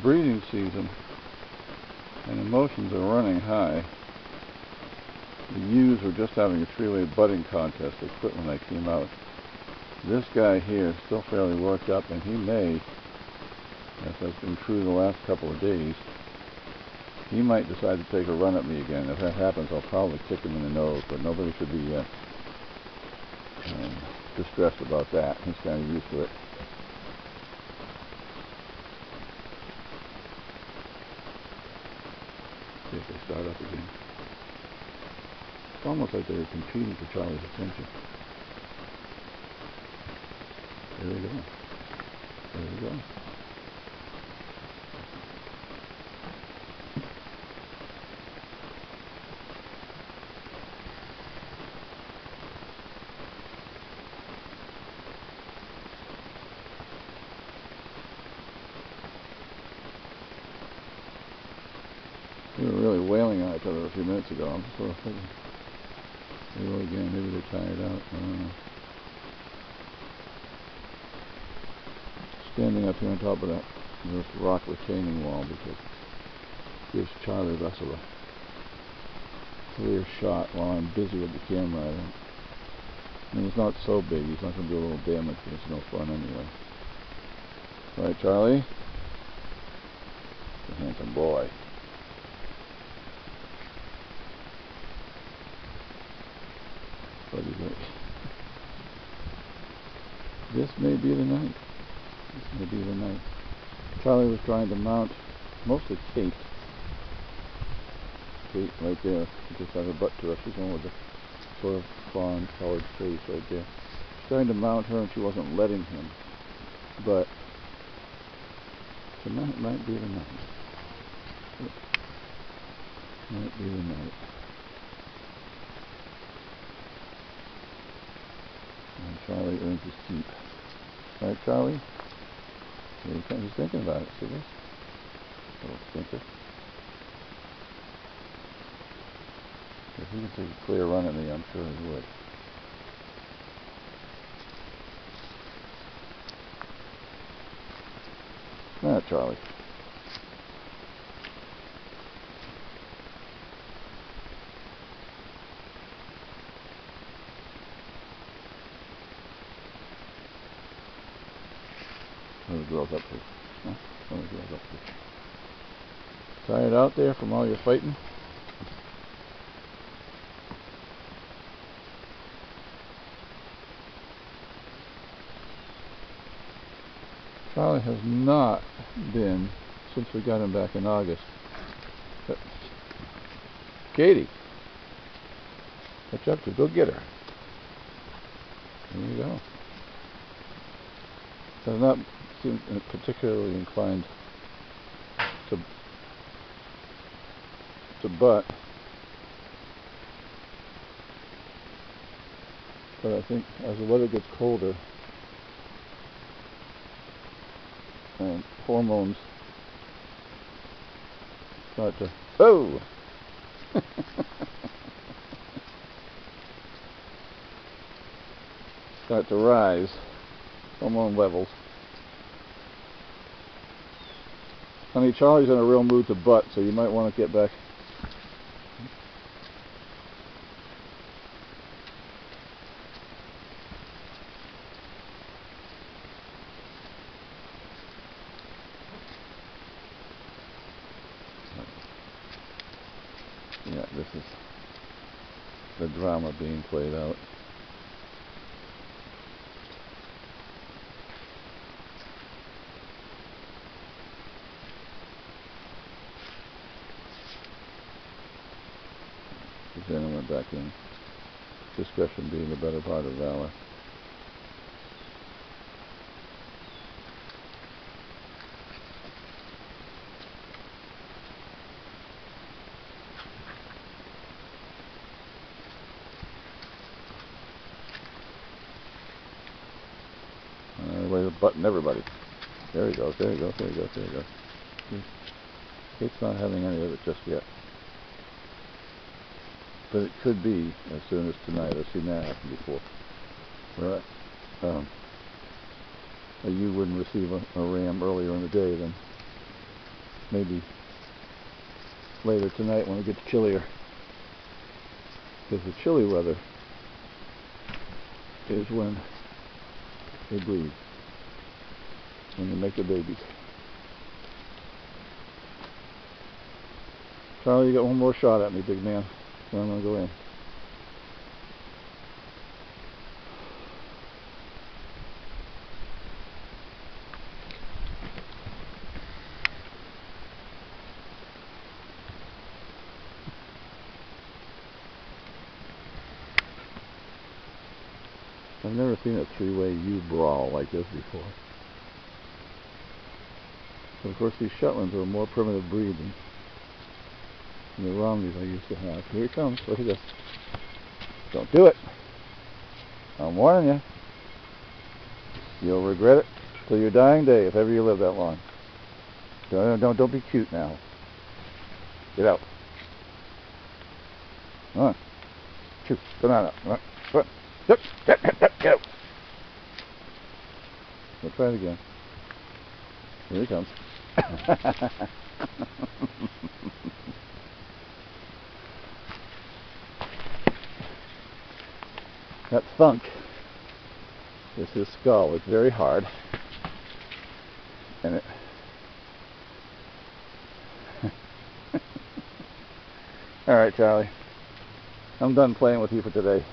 breeding season and emotions are running high. The ewes were just having a three-way butting contest. They quit when I came out. This guy here is still fairly worked up, and he may, as has been true the last couple of days, he might decide to take a run at me again. If that happens, I'll probably kick him in the nose, but nobody should be distressed about that. He's kind of used to it. See if they start up again. It's almost like they were competing for Charlie's attention. There we go. There we go. We were really wailing on each other a few minutes ago. I'm sort of thinking, here we go again, maybe they're tired out. I don't know. Standing up here on top of this rock retaining wall because it gives Charlie Russell a clear shot while I'm busy with the camera. I mean, it's not so big, he's not going to do a little damage, but it's no fun anyway. Right, Charlie? He's a handsome boy. What do you think? This may be the night. This may be the night. Charlie was trying to mount mostly Kate. Kate right there. She just had her butt to us. She's one with the sort of fawn colored face right there. She's trying to mount her and she wasn't letting him. But tonight might be the night. Might be the night. And Charlie earns his keep. Right, Charlie? He's thinking about it. See this? Little stinker. If he could take a clear run at me, I'm sure he would. Ah, Charlie. What are the girls up to? Huh? What are the girls up to? Tired out there from all your fighting? Charlie has not been since we got him back in August. Katie, what you up to? Go get her. There you go. Does not seem particularly inclined to butt, but I think as the weather gets colder and hormones start to start to rise, hormone levels. Honey, Charlie's in a real mood to butt, so you might want to get back. Yeah, this is the drama being played out. Then I went back in. Discretion being the better part of valor. Everybody's butting everybody. There he goes, there he goes, there he goes, there he goes. Kate's not having any of it just yet. But it could be as soon as tonight. I've seen that happen before. Where you wouldn't receive a ram earlier in the day than maybe later tonight when it gets chillier. Because the chilly weather is when they breed, when they make the babies. Charlie, you got one more shot at me, big man. Then I'm going to go in. I've never seen a three-way ewe brawl like this before. But of course, these Shetlands are a more primitive breed than the Romneys I used to have. Here he comes. Look at this. Don't do it. I'm warning you. You'll regret it till your dying day if ever you live that long. Don't be cute now. Get out. Come on. Shoot. Come on out. Come on. Come on. Get out. We'll try it again. Here he comes. That thunk is his skull. It's very hard. And it... Alright, Charlie. I'm done playing with you for today.